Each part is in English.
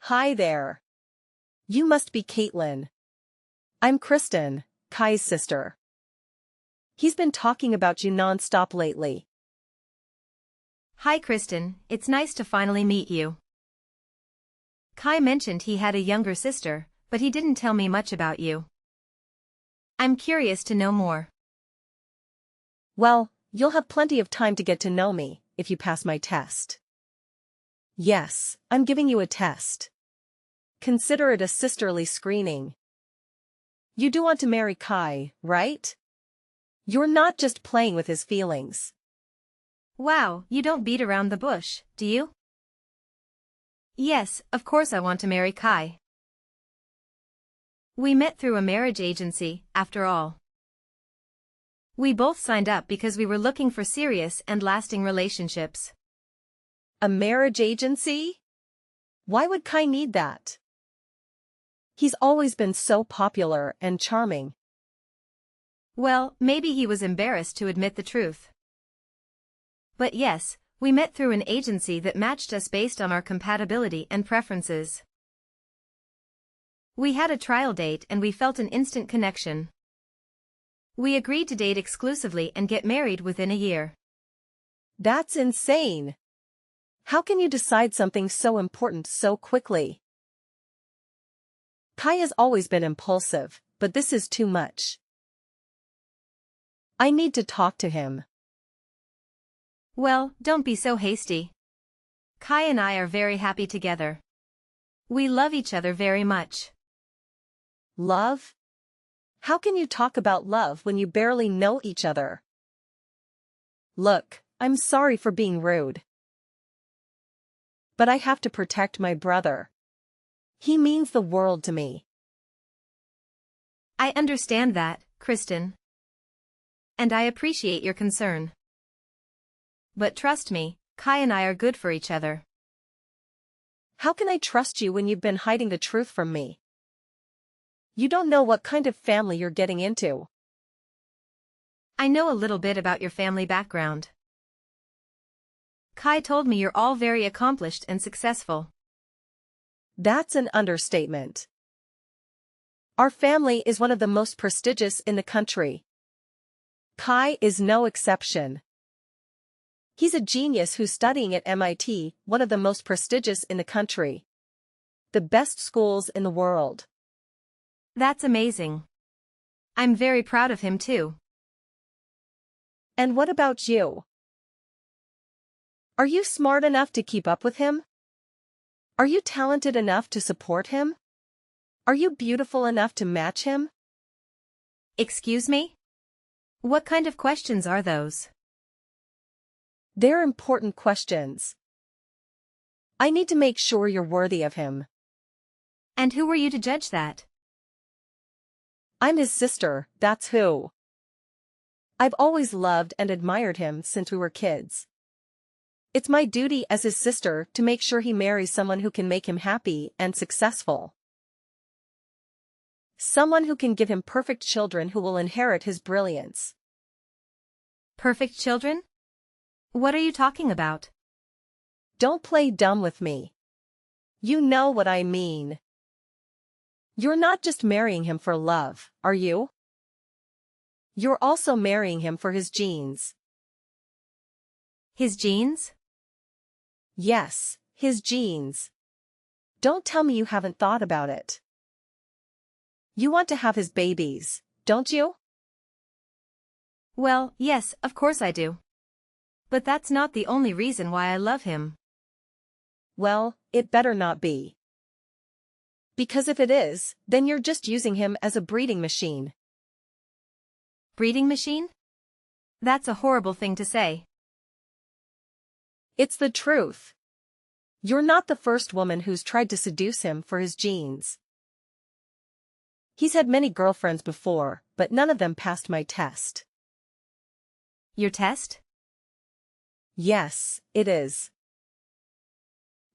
Hi there. You must be Caitlin. I'm Kristen, Kai's sister. He's been talking about you non-stop lately. Hi Kristen, it's nice to finally meet you. Kai mentioned he had a younger sister, but he didn't tell me much about you. I'm curious to know more. Well, you'll have plenty of time to get to know me, if you pass my test. Yes, I'm giving you a test. Consider it a sisterly screening. You do want to marry Kai, right? You're not just playing with his feelings. Wow, you don't beat around the bush, do you? Yes, of course I want to marry Kai. We met through a marriage agency, after all. We both signed up because we were looking for serious and lasting relationships. A marriage agency? Why would Kai need that? He's always been so popular and charming. Well, maybe he was embarrassed to admit the truth. But yes, we met through an agency that matched us based on our compatibility and preferences. We had a trial date and we felt an instant connection. We agreed to date exclusively and get married within a year. That's insane. How can you decide something so important so quickly? Kai has always been impulsive, but this is too much. I need to talk to him. Well, don't be so hasty. Kai and I are very happy together. We love each other very much. Love? How can you talk about love when you barely know each other? Look, I'm sorry for being rude. But I have to protect my brother. He means the world to me. I understand that, Kristen. And I appreciate your concern. But trust me, Kai and I are good for each other. How can I trust you when you've been hiding the truth from me? You don't know what kind of family you're getting into. I know a little bit about your family background. Kai told me you're all very accomplished and successful. That's an understatement. Our family is one of the most prestigious in the country. Kai is no exception. He's a genius who's studying at MIT, one of the most prestigious in the country. The best schools in the world. That's amazing. I'm very proud of him too. And what about you? Are you smart enough to keep up with him? Are you talented enough to support him? Are you beautiful enough to match him? Excuse me? What kind of questions are those? They're important questions. I need to make sure you're worthy of him. And who were you to judge that? I'm his sister, that's who. I've always loved and admired him since we were kids. It's my duty as his sister to make sure he marries someone who can make him happy and successful. Someone who can give him perfect children who will inherit his brilliance. Perfect children? What are you talking about? Don't play dumb with me. You know what I mean. You're not just marrying him for love, are you? You're also marrying him for his genes. His genes? Yes, his genes. Don't tell me you haven't thought about it. You want to have his babies, don't you? Well, yes, of course I do. But that's not the only reason why I love him. Well, it better not be. Because if it is, then you're just using him as a breeding machine. Breeding machine? That's a horrible thing to say. It's the truth. You're not the first woman who's tried to seduce him for his genes. He's had many girlfriends before, but none of them passed my test. Your test? Yes, it is.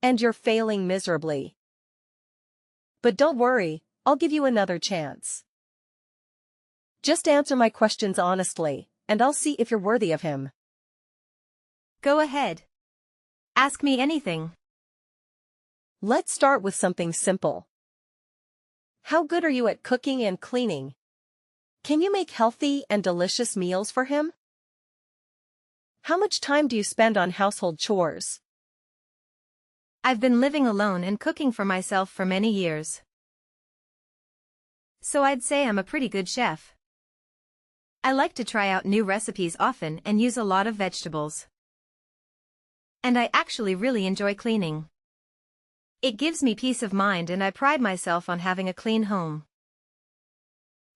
And you're failing miserably. But don't worry, I'll give you another chance. Just answer my questions honestly, and I'll see if you're worthy of him. Go ahead. Ask me anything. Let's start with something simple. How good are you at cooking and cleaning? Can you make healthy and delicious meals for him? How much time do you spend on household chores? I've been living alone and cooking for myself for many years. So I'd say I'm a pretty good chef. I like to try out new recipes often and use a lot of vegetables. And I actually really enjoy cleaning. It gives me peace of mind and I pride myself on having a clean home.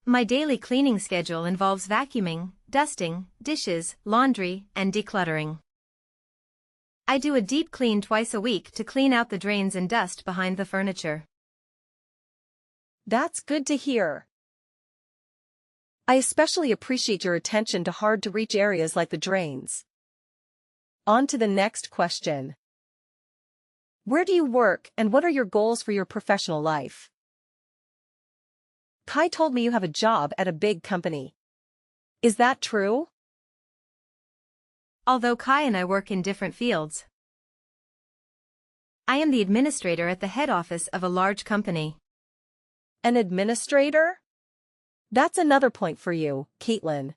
My daily cleaning schedule involves vacuuming, dusting, dishes, laundry, and decluttering. I do a deep clean twice a week to clean out the drains and dust behind the furniture. That's good to hear. I especially appreciate your attention to hard-to-reach areas like the drains. On to the next question. Where do you work and what are your goals for your professional life? Kai told me you have a job at a big company. Is that true? Although Kai and I work in different fields. I am the administrator at the head office of a large company. An administrator? That's another point for you, Caitlin.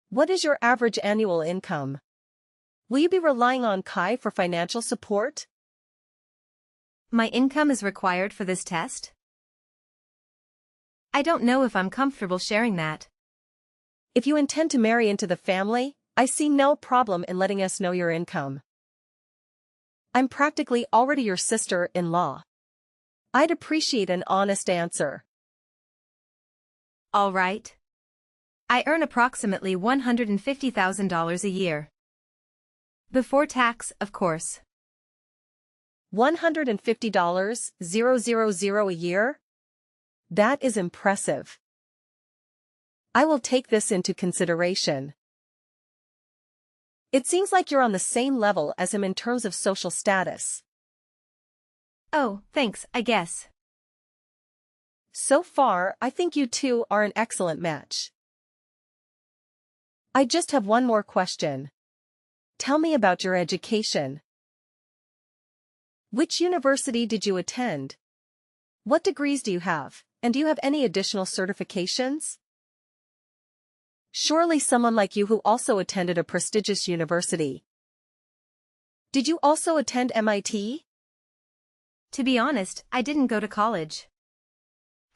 What is your average annual income? Will you be relying on Kai for financial support? My income is required for this test? I don't know if I'm comfortable sharing that. If you intend to marry into the family, I see no problem in letting us know your income. I'm practically already your sister-in-law. I'd appreciate an honest answer. All right. I earn approximately $150,000 a year. Before tax, of course. $150,000 a year? That is impressive. I will take this into consideration. It seems like you're on the same level as him in terms of social status. Oh, thanks, I guess. So far, I think you two are an excellent match. I just have one more question. Tell me about your education. Which university did you attend? What degrees do you have, and do you have any additional certifications? Surely someone like you who also attended a prestigious university. Did you also attend MIT? To be honest, I didn't go to college.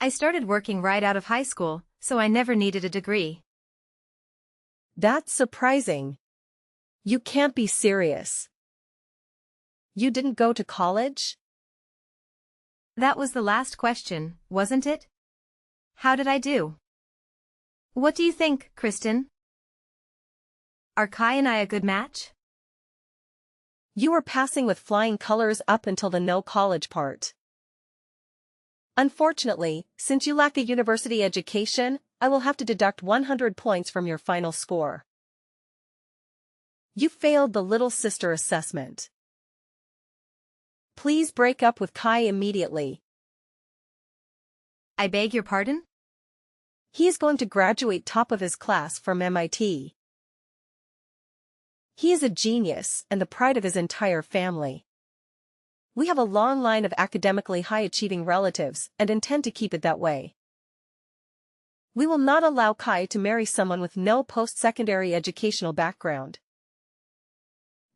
I started working right out of high school, so I never needed a degree. That's surprising. You can't be serious. You didn't go to college? That was the last question, wasn't it? How did I do? What do you think, Kristen? Are Kai and I a good match? You were passing with flying colors up until the no college part. Unfortunately, since you lack a university education, I will have to deduct 100 points from your final score. You failed the little sister assessment. Please break up with Kai immediately. I beg your pardon? He is going to graduate top of his class from MIT. He is a genius and the pride of his entire family. We have a long line of academically high-achieving relatives and intend to keep it that way. We will not allow Kai to marry someone with no post-secondary educational background.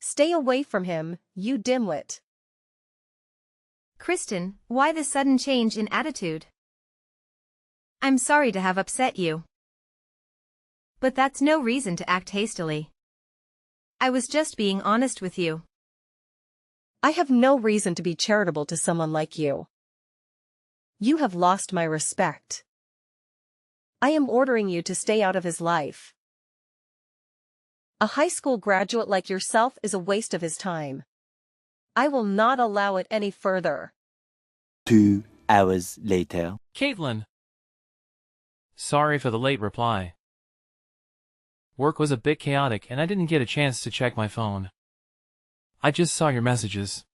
Stay away from him, you dimwit. Kristen, why the sudden change in attitude? I'm sorry to have upset you. But that's no reason to act hastily. I was just being honest with you. I have no reason to be charitable to someone like you. You have lost my respect. I am ordering you to stay out of his life. A high school graduate like yourself is a waste of his time. I will not allow it any further. 2 hours later. Caitlin. Sorry for the late reply. Work was a bit chaotic and I didn't get a chance to check my phone. I just saw your messages.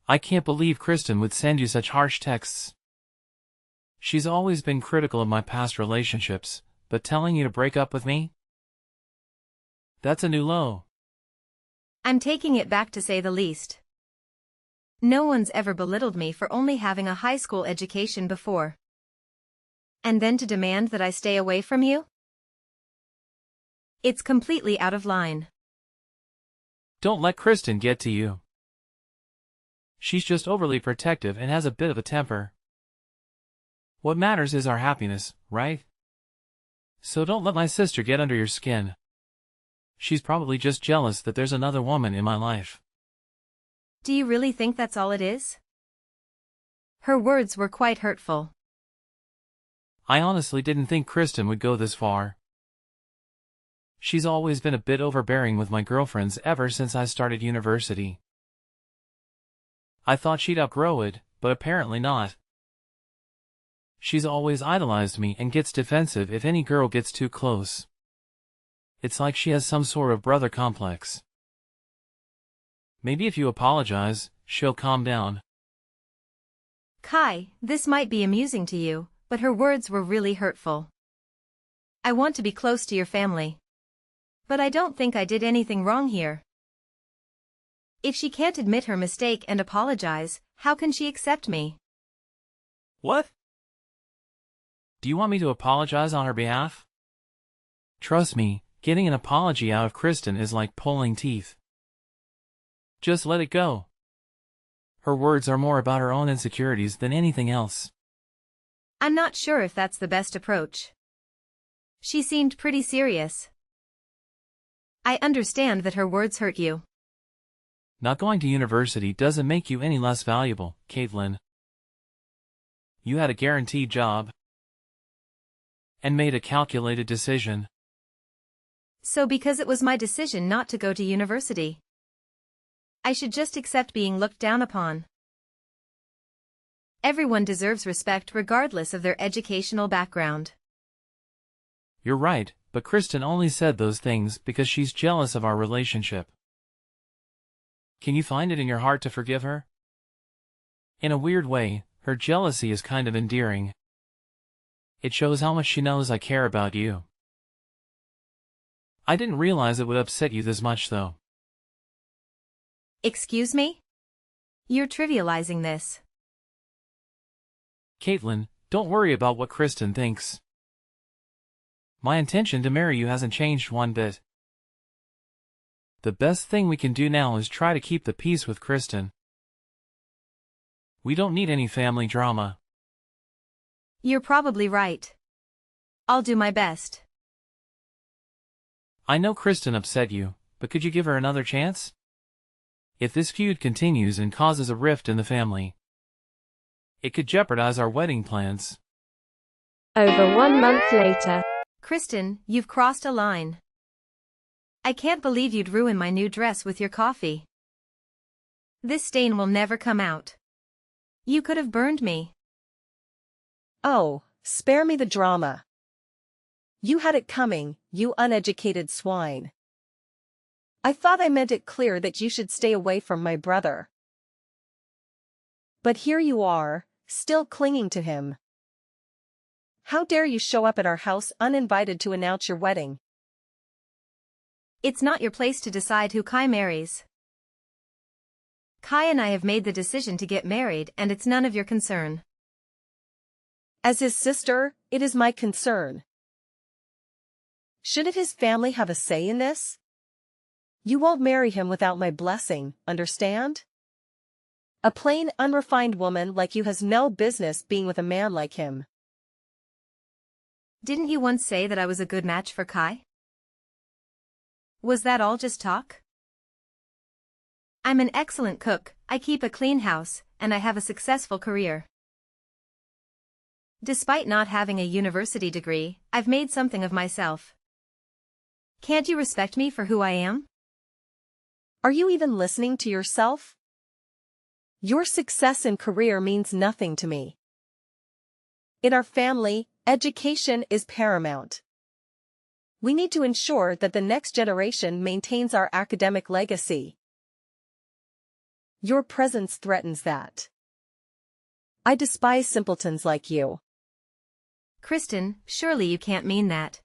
I can't believe Kristen would send you such harsh texts. She's always been critical of my past relationships, but telling you to break up with me? That's a new low. I'm taking it back to say the least. No one's ever belittled me for only having a high school education before. And then to demand that I stay away from you? It's completely out of line. Don't let Kristen get to you. She's just overly protective and has a bit of a temper. What matters is our happiness, right? So don't let my sister get under your skin. She's probably just jealous that there's another woman in my life. Do you really think that's all it is? Her words were quite hurtful. I honestly didn't think Kristen would go this far. She's always been a bit overbearing with my girlfriends ever since I started university. I thought she'd outgrow it, but apparently not. She's always idolized me and gets defensive if any girl gets too close. It's like she has some sort of brother complex. Maybe if you apologize, she'll calm down. Kai, this might be amusing to you, but her words were really hurtful. I want to be close to your family. But I don't think I did anything wrong here. If she can't admit her mistake and apologize, how can she accept me? What? Do you want me to apologize on her behalf? Trust me, getting an apology out of Kristen is like pulling teeth. Just let it go. Her words are more about her own insecurities than anything else. I'm not sure if that's the best approach. She seemed pretty serious. I understand that her words hurt you. Not going to university doesn't make you any less valuable, Caitlin. You had a guaranteed job and made a calculated decision. So because it was my decision not to go to university, I should just accept being looked down upon. Everyone deserves respect regardless of their educational background. You're right, but Kristen only said those things because she's jealous of our relationship. Can you find it in your heart to forgive her? In a weird way, her jealousy is kind of endearing. It shows how much she knows I care about you. I didn't realize it would upset you this much, though. Excuse me? You're trivializing this. Caitlin, don't worry about what Kristen thinks. My intention to marry you hasn't changed one bit. The best thing we can do now is try to keep the peace with Kristen. We don't need any family drama. You're probably right. I'll do my best. I know Kristen upset you, but could you give her another chance? If this feud continues and causes a rift in the family, it could jeopardize our wedding plans. Over 1 month later. Kristen, you've crossed a line. I can't believe you'd ruin my new dress with your coffee. This stain will never come out. You could have burned me. Oh, spare me the drama. You had it coming, you uneducated swine. I thought I meant it clear that you should stay away from my brother. But here you are, still clinging to him. How dare you show up at our house uninvited to announce your wedding? It's not your place to decide who Kai marries. Kai and I have made the decision to get married and it's none of your concern. As his sister, it is my concern. Shouldn't his family have a say in this? You won't marry him without my blessing, understand? A plain, unrefined woman like you has no business being with a man like him. Didn't you once say that I was a good match for Kai? Was that all just talk? I'm an excellent cook, I keep a clean house, and I have a successful career. Despite not having a university degree, I've made something of myself. Can't you respect me for who I am? Are you even listening to yourself? Your success in career means nothing to me. In our family, education is paramount. We need to ensure that the next generation maintains our academic legacy. Your presence threatens that. I despise simpletons like you. Kristen, surely you can't mean that.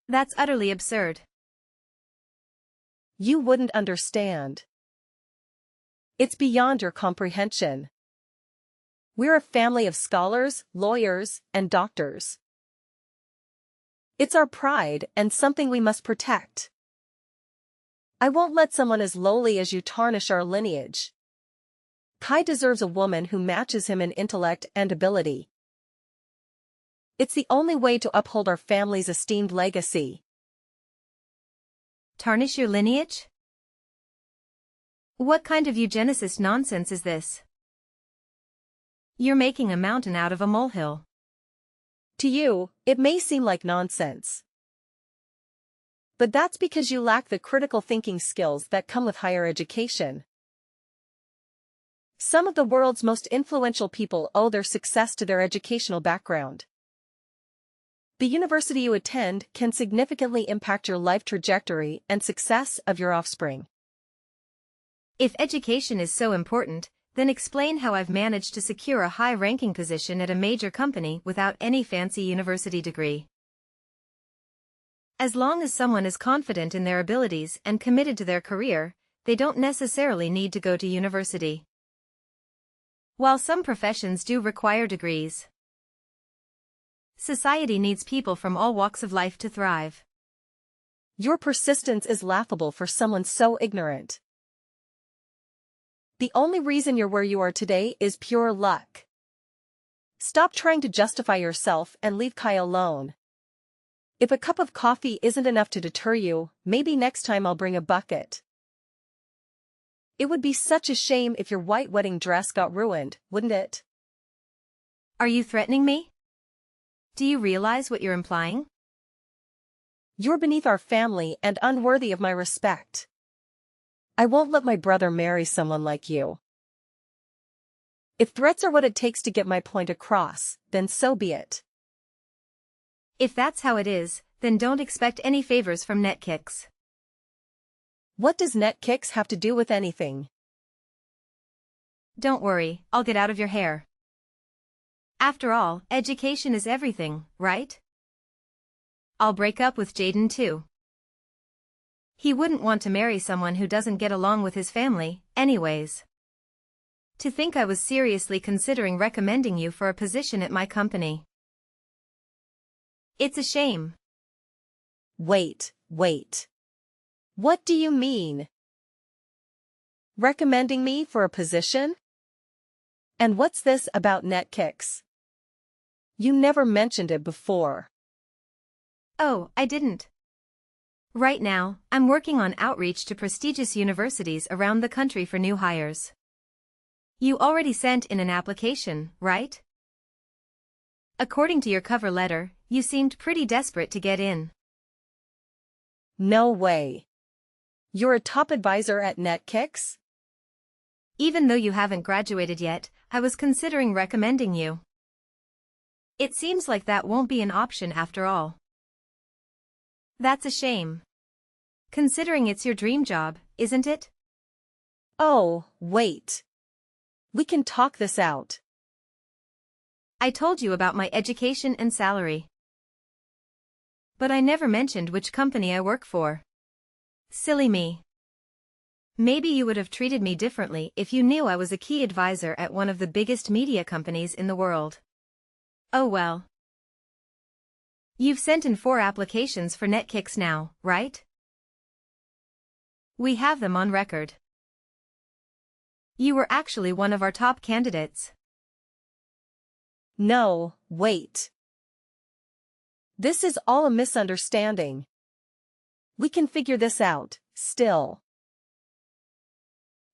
That's utterly absurd. You wouldn't understand. It's beyond your comprehension. We're a family of scholars, lawyers, and doctors. It's our pride and something we must protect. I won't let someone as lowly as you tarnish our lineage. Kai deserves a woman who matches him in intellect and ability. It's the only way to uphold our family's esteemed legacy. Tarnish your lineage? What kind of eugenicist nonsense is this? You're making a mountain out of a molehill. To you, it may seem like nonsense. But that's because you lack the critical thinking skills that come with higher education. Some of the world's most influential people owe their success to their educational background. The university you attend can significantly impact your life trajectory and success of your offspring. If education is so important, then explain how I've managed to secure a high-ranking position at a major company without any fancy university degree. As long as someone is confident in their abilities and committed to their career, they don't necessarily need to go to university. While some professions do require degrees, society needs people from all walks of life to thrive. Your persistence is laughable for someone so ignorant. The only reason you're where you are today is pure luck. Stop trying to justify yourself and leave Kai alone. If a cup of coffee isn't enough to deter you, maybe next time I'll bring a bucket. It would be such a shame if your white wedding dress got ruined, wouldn't it? Are you threatening me? Do you realize what you're implying? You're beneath our family and unworthy of my respect. I won't let my brother marry someone like you. If threats are what it takes to get my point across, then so be it. If that's how it is, then don't expect any favors from Netkicks. What does Netkicks have to do with anything? Don't worry, I'll get out of your hair. After all, education is everything, right? I'll break up with Jaden too. He wouldn't want to marry someone who doesn't get along with his family, anyways. To think I was seriously considering recommending you for a position at my company. It's a shame. Wait. What do you mean? Recommending me for a position? And what's this about Netkicks? You never mentioned it before. Oh, I didn't. Right now, I'm working on outreach to prestigious universities around the country for new hires. You already sent in an application, right? According to your cover letter, you seemed pretty desperate to get in. No way. You're a top advisor at Netkicks? Even though you haven't graduated yet, I was considering recommending you. It seems like that won't be an option after all. That's a shame. Considering it's your dream job, isn't it? Oh, wait. We can talk this out. I told you about my education and salary. But I never mentioned which company I work for. Silly me. Maybe you would have treated me differently if you knew I was a key advisor at one of the biggest media companies in the world. Oh well. You've sent in 4 applications for Netkicks now, right? We have them on record. You were actually one of our top candidates. No, wait. This is all a misunderstanding. We can figure this out, still.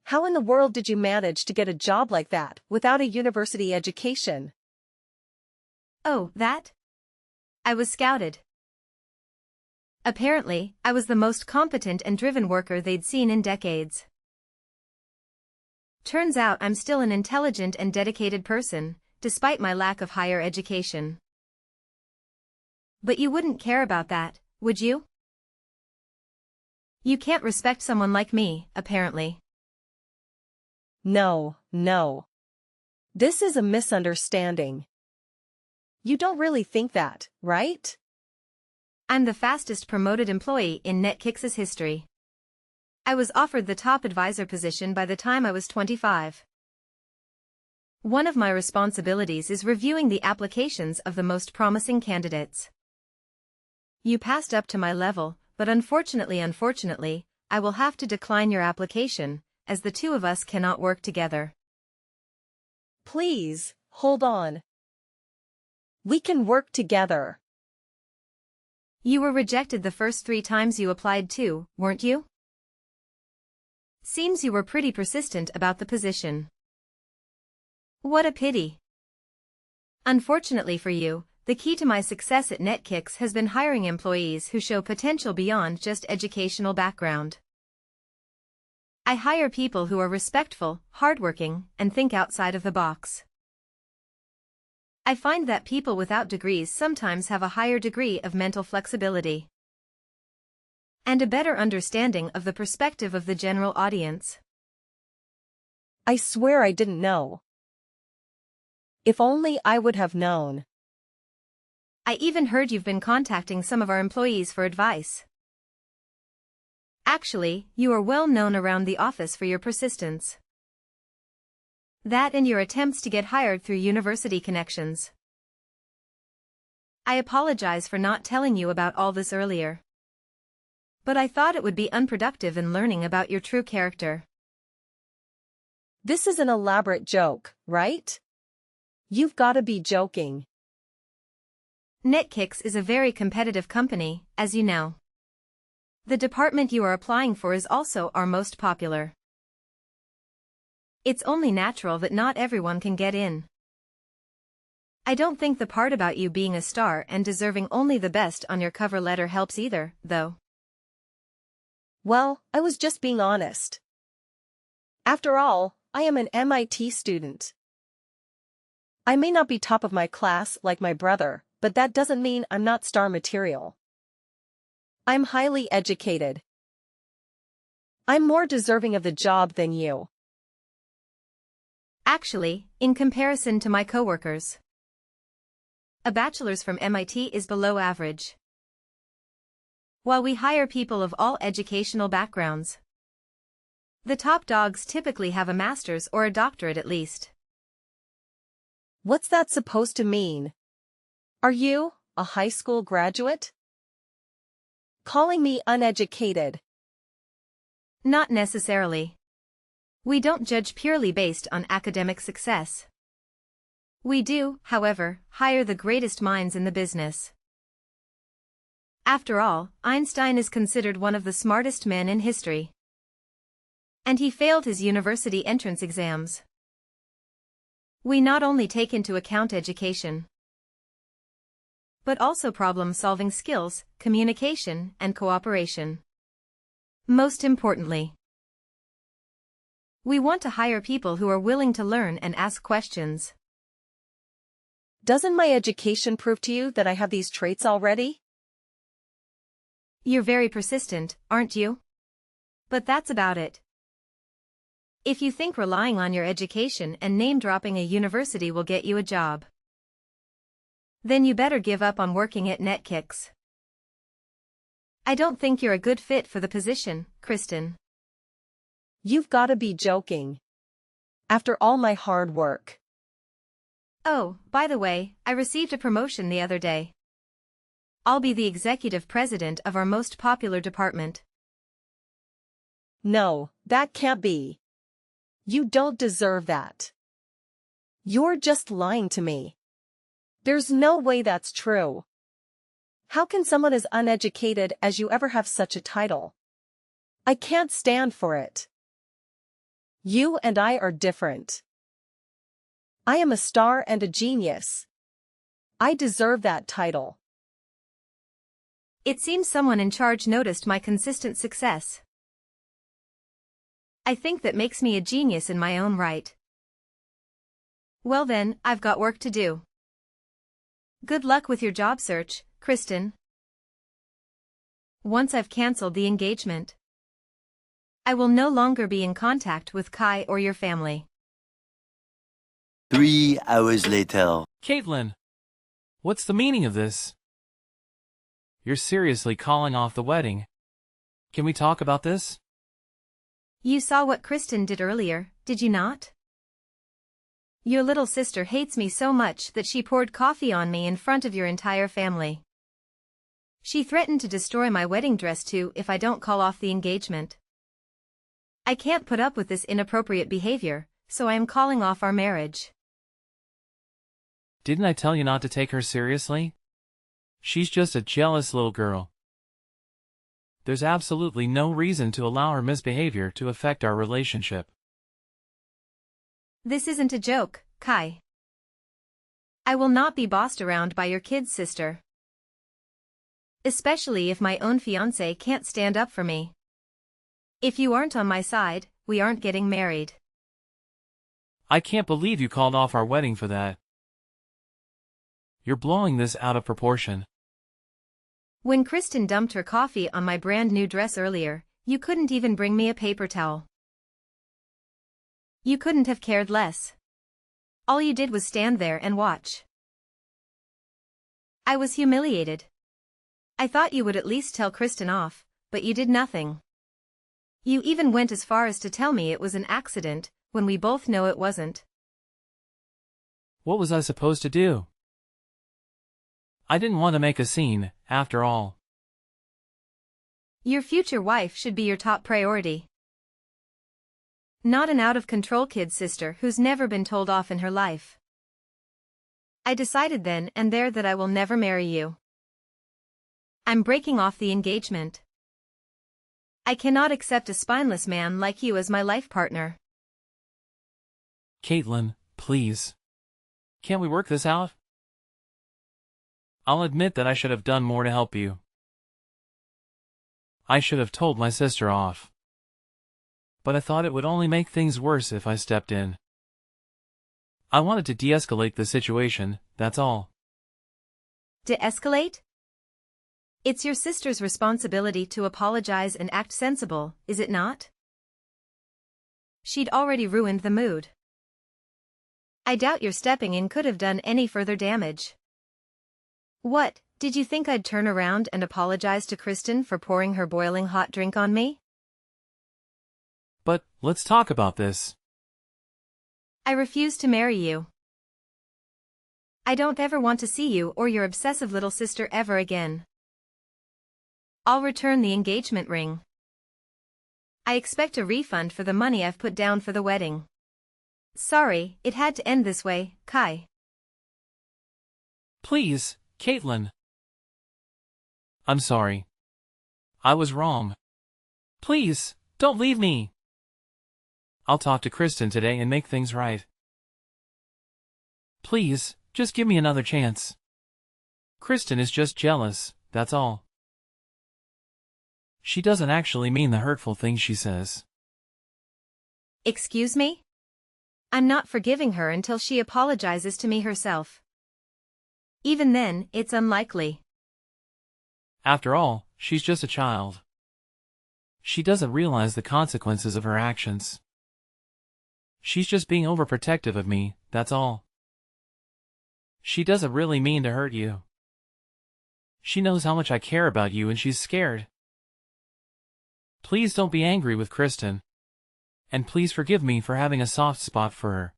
How in the world did you manage to get a job like that without a university education? Oh, that? I was scouted. Apparently, I was the most competent and driven worker they'd seen in decades. Turns out I'm still an intelligent and dedicated person, despite my lack of higher education. But you wouldn't care about that, would you? You can't respect someone like me, apparently. No. This is a misunderstanding. You don't really think that, right? I'm the fastest promoted employee in Netkicks' history. I was offered the top advisor position by the time I was 25. One of my responsibilities is reviewing the applications of the most promising candidates. You passed up to my level, but unfortunately, I will have to decline your application, as the two of us cannot work together. Please, hold on. We can work together. You were rejected the first 3 times you applied too, weren't you? Seems you were pretty persistent about the position. What a pity. Unfortunately for you, the key to my success at NetKicks has been hiring employees who show potential beyond just educational background. I hire people who are respectful, hardworking, and think outside of the box. I find that people without degrees sometimes have a higher degree of mental flexibility and a better understanding of the perspective of the general audience. I swear I didn't know. If only I would have known. I even heard you've been contacting some of our employees for advice. Actually, you are well known around the office for your persistence. That and your attempts to get hired through university connections. I apologize for not telling you about all this earlier. But I thought it would be unproductive in learning about your true character. This is an elaborate joke, right? You've got to be joking. NetKicks is a very competitive company, as you know. The department you are applying for is also our most popular. It's only natural that not everyone can get in. I don't think the part about you being a star and deserving only the best on your cover letter helps either, though. Well, I was just being honest. After all, I am an MIT student. I may not be top of my class like my brother, but that doesn't mean I'm not star material. I'm highly educated. I'm more deserving of the job than you. Actually, in comparison to my coworkers, a bachelor's from MIT is below average. While we hire people of all educational backgrounds, the top dogs typically have a master's or a doctorate at least. What's that supposed to mean? Are you a high school graduate? Calling me uneducated? Not necessarily. We don't judge purely based on academic success. We do, however, hire the greatest minds in the business. After all, Einstein is considered one of the smartest men in history. And he failed his university entrance exams. We not only take into account education, but also problem-solving skills, communication, and cooperation. Most importantly, we want to hire people who are willing to learn and ask questions. Doesn't my education prove to you that I have these traits already? You're very persistent, aren't you? But that's about it. If you think relying on your education and name-dropping a university will get you a job, then you better give up on working at NetKicks. I don't think you're a good fit for the position, Kristen. You've got to be joking. After all my hard work. Oh, by the way, I received a promotion the other day. I'll be the executive president of our most popular department. No, that can't be. You don't deserve that. You're just lying to me. There's no way that's true. How can someone as uneducated as you ever have such a title? I can't stand for it. You and I are different. I am a star and a genius. I deserve that title. It seems someone in charge noticed my consistent success. I think that makes me a genius in my own right. Well then, I've got work to do. Good luck with your job search, Kristen. Once I've cancelled the engagement, I will no longer be in contact with Kai or your family. 3 hours later. Caitlin, what's the meaning of this? You're seriously calling off the wedding. Can we talk about this? You saw what Kristen did earlier, did you not? Your little sister hates me so much that she poured coffee on me in front of your entire family. She threatened to destroy my wedding dress too if I don't call off the engagement. I can't put up with this inappropriate behavior, so I am calling off our marriage. Didn't I tell you not to take her seriously? She's just a jealous little girl. There's absolutely no reason to allow her misbehavior to affect our relationship. This isn't a joke, Kai. I will not be bossed around by your kid's sister. Especially if my own fiancé can't stand up for me. If you aren't on my side, we aren't getting married. I can't believe you called off our wedding for that. You're blowing this out of proportion. When Kristen dumped her coffee on my brand new dress earlier, you couldn't even bring me a paper towel. You couldn't have cared less. All you did was stand there and watch. I was humiliated. I thought you would at least tell Kristen off, but you did nothing. You even went as far as to tell me it was an accident, when we both know it wasn't. What was I supposed to do? I didn't want to make a scene, after all. Your future wife should be your top priority. Not an out-of-control kid sister who's never been told off in her life. I decided then and there that I will never marry you. I'm breaking off the engagement. I cannot accept a spineless man like you as my life partner. Caitlin, please. Can't we work this out? I'll admit that I should have done more to help you. I should have told my sister off. But I thought it would only make things worse if I stepped in. I wanted to de-escalate the situation, that's all. De-escalate? It's your sister's responsibility to apologize and act sensible, is it not? She'd already ruined the mood. I doubt your stepping in could have done any further damage. What, did you think I'd turn around and apologize to Kristen for pouring her boiling hot drink on me? But, let's talk about this. I refuse to marry you. I don't ever want to see you or your obsessive little sister ever again. I'll return the engagement ring. I expect a refund for the money I've put down for the wedding. Sorry, it had to end this way, Kai. Please, Caitlin. I'm sorry. I was wrong. Please, don't leave me. I'll talk to Kristen today and make things right. Please, just give me another chance. Kristen is just jealous, that's all. She doesn't actually mean the hurtful things she says. Excuse me? I'm not forgiving her until she apologizes to me herself. Even then, it's unlikely. After all, she's just a child. She doesn't realize the consequences of her actions. She's just being overprotective of me, that's all. She doesn't really mean to hurt you. She knows how much I care about you and she's scared. Please don't be angry with Kristen. And please forgive me for having a soft spot for her.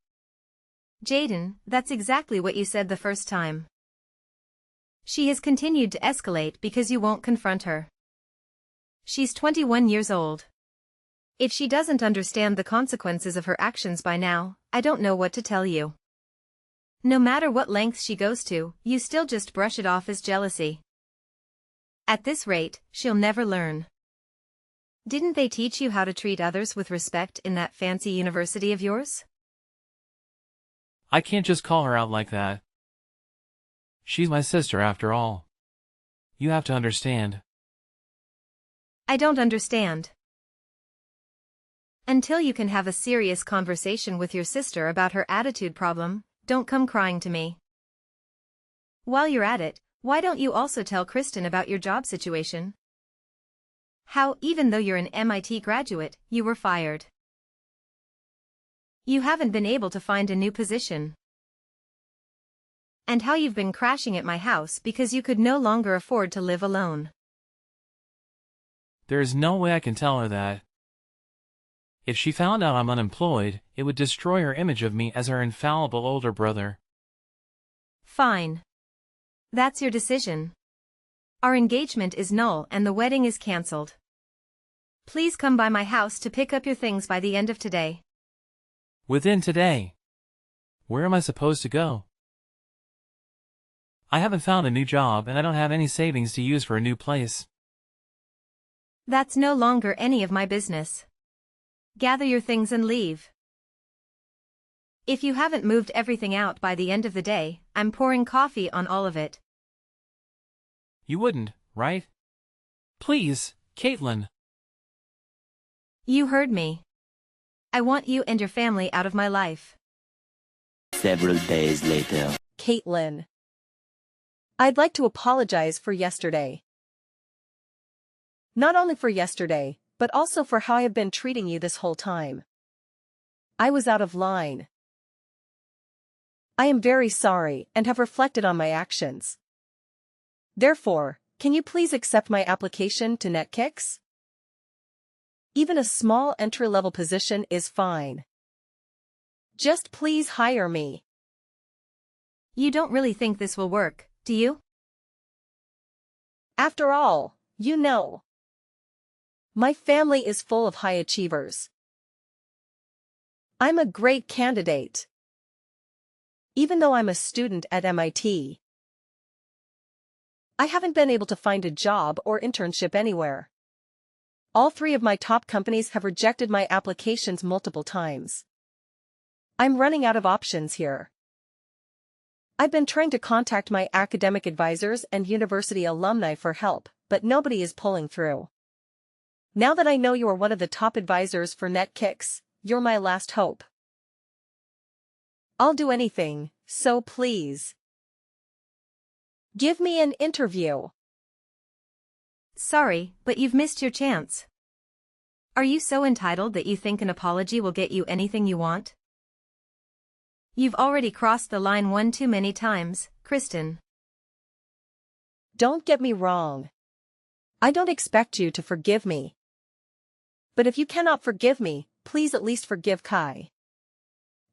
Jaden, that's exactly what you said the first time. She has continued to escalate because you won't confront her. She's 21 years old. If she doesn't understand the consequences of her actions by now, I don't know what to tell you. No matter what lengths she goes to, you still just brush it off as jealousy. At this rate, she'll never learn. Didn't they teach you how to treat others with respect in that fancy university of yours? I can't just call her out like that. She's my sister after all. You have to understand. I don't understand. Until you can have a serious conversation with your sister about her attitude problem, don't come crying to me. While you're at it, why don't you also tell Kristen about your job situation? How, even though you're an MIT graduate, you were fired. You haven't been able to find a new position. And how you've been crashing at my house because you could no longer afford to live alone. There is no way I can tell her that. If she found out I'm unemployed, it would destroy her image of me as her infallible older brother. Fine. That's your decision. Our engagement is null and the wedding is cancelled. Please come by my house to pick up your things by the end of today. Within today. Where am I supposed to go? I haven't found a new job and I don't have any savings to use for a new place. That's no longer any of my business. Gather your things and leave. If you haven't moved everything out by the end of the day, I'm pouring coffee on all of it. You wouldn't, right? Please, Caitlin. You heard me. I want you and your family out of my life. Several days later. Caitlin. I'd like to apologize for yesterday. Not only for yesterday, but also for how I have been treating you this whole time. I was out of line. I am very sorry and have reflected on my actions. Therefore, can you please accept my application to NetKicks? Even a small entry-level position is fine. Just please hire me. You don't really think this will work, do you? After all, you know. My family is full of high achievers. I'm a great candidate. Even though I'm a student at MIT, I haven't been able to find a job or internship anywhere. All 3 of my top companies have rejected my applications multiple times. I'm running out of options here. I've been trying to contact my academic advisors and university alumni for help, but nobody is pulling through. Now that I know you are one of the top advisors for NetKicks, you're my last hope. I'll do anything, so please. Give me an interview. Sorry, but you've missed your chance. Are you so entitled that you think an apology will get you anything you want? You've already crossed the line one too many times, Kristen. Don't get me wrong. I don't expect you to forgive me. But if you cannot forgive me, please at least forgive Kai.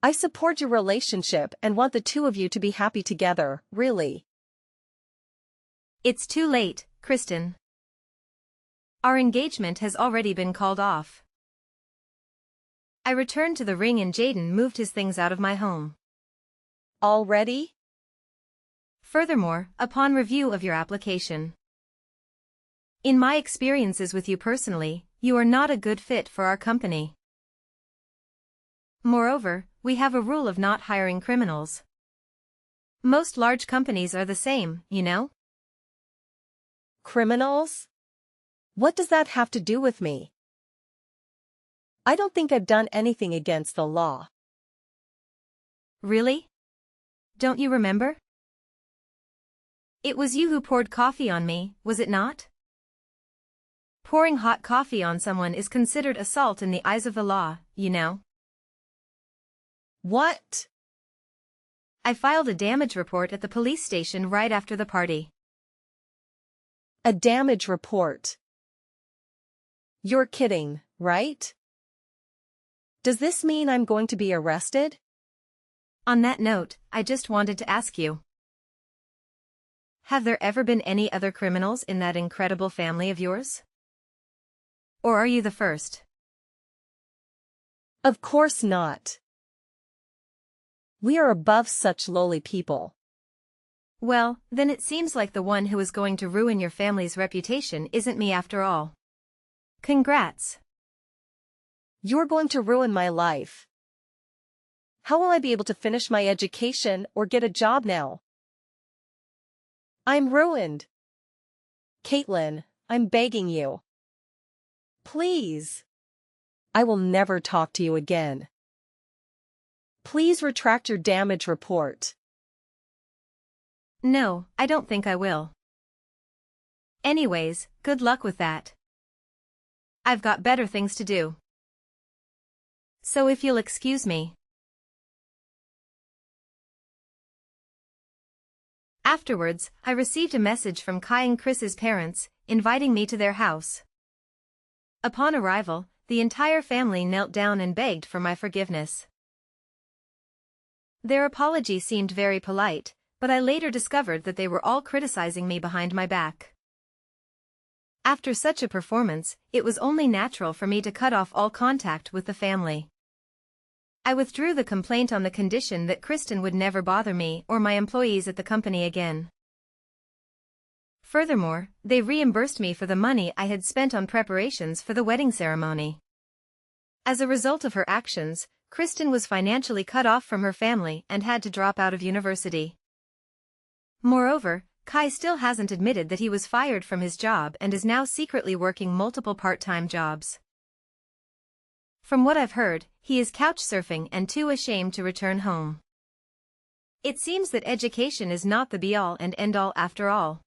I support your relationship and want the 2 of you to be happy together, really. It's too late, Kristen. Our engagement has already been called off. I returned to the ring and Jaden moved his things out of my home. Already? Furthermore, upon review of your application, in my experiences with you personally, you are not a good fit for our company. Moreover, we have a rule of not hiring criminals. Most large companies are the same, you know? Criminals? What does that have to do with me? I don't think I've done anything against the law. Really? Don't you remember? It was you who poured coffee on me, was it not? Pouring hot coffee on someone is considered assault in the eyes of the law, you know. What? I filed a damage report at the police station right after the party. A damage report? You're kidding, right? Does this mean I'm going to be arrested? On that note, I just wanted to ask you. Have there ever been any other criminals in that incredible family of yours? Or are you the first? Of course not. We are above such lowly people. Well, then it seems like the one who is going to ruin your family's reputation isn't me after all. Congrats. You're going to ruin my life. How will I be able to finish my education or get a job now? I'm ruined. Caitlin, I'm begging you. Please. I will never talk to you again. Please retract your damage report. No, I don't think I will. Anyways, good luck with that. I've got better things to do. So if you'll excuse me. Afterwards, I received a message from Kai and Chris's parents, inviting me to their house. Upon arrival, the entire family knelt down and begged for my forgiveness. Their apology seemed very polite, but I later discovered that they were all criticizing me behind my back. After such a performance, it was only natural for me to cut off all contact with the family. I withdrew the complaint on the condition that Kristen would never bother me or my employees at the company again. Furthermore, they reimbursed me for the money I had spent on preparations for the wedding ceremony. As a result of her actions, Kristen was financially cut off from her family and had to drop out of university. Moreover, Kai still hasn't admitted that he was fired from his job and is now secretly working multiple part-time jobs. From what I've heard, he is couch surfing and too ashamed to return home. It seems that education is not the be-all and end-all after all.